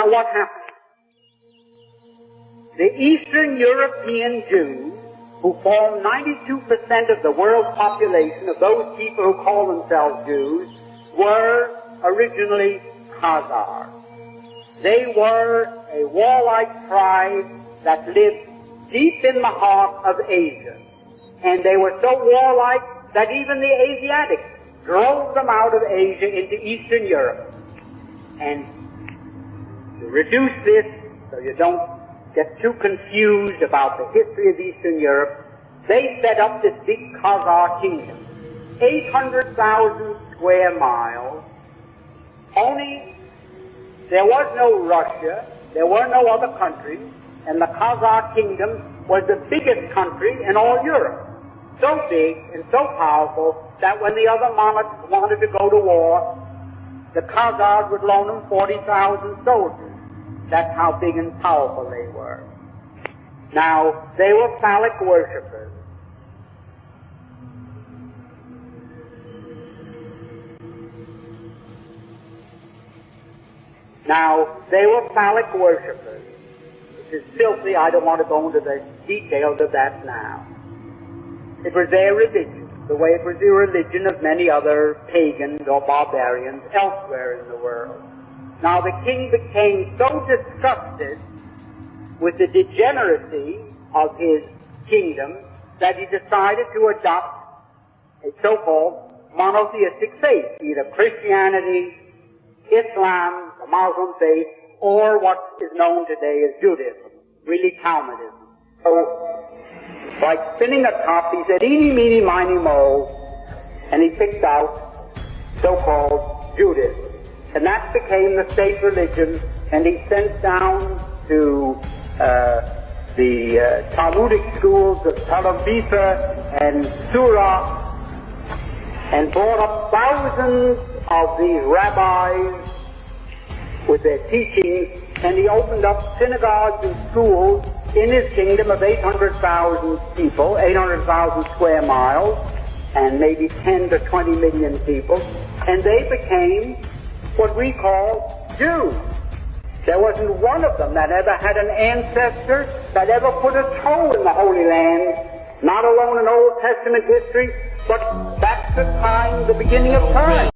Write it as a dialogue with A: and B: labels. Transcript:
A: Now what happened? The Eastern European Jews, who form 92% of the world's population, of those people who call themselves Jews, were originally Khazars. They were a warlike tribe that lived deep in the heart of Asia. And they were so warlike that even the Asiatics drove them out of Asia into Eastern Europe. And to reduce this, so you don't get too confused about the history of Eastern Europe, they set up this big Khazar kingdom, 800,000 square miles. Only there was no Russia, there were no other countries, and the Khazar kingdom was the biggest country in all Europe. So big and so powerful that when the other monarchs wanted to go to war, the Khazars would loan them 40,000 soldiers. That's how big and powerful they were. Now, they were phallic worshippers. Which is filthy. I don't want to go into the details of that now. It was their religion, the way it was the religion of many other pagans or barbarians elsewhere in the world. Now the king became so disgusted with the degeneracy of his kingdom that he decided to adopt a so-called monotheistic faith, either Christianity, Islam, the Muslim faith, or what is known today as Judaism, really Talmudism. So, like spinning a top, he said, eeny, meeny, miny, mo, and he picked out so-called Judaism. And that became the state religion, and he sent down to the Talmudic schools of Tel Aviv and Surah, and brought up thousands of these rabbis with their teachings, and he opened up synagogues and schools in his kingdom of 800,000 people, 800,000 square miles, and maybe 10 to 20 million people, and they became what we call Jews. There wasn't one of them that ever had an ancestor that ever put a toe in the Holy Land, not alone in Old Testament history, but back to time, the beginning of time.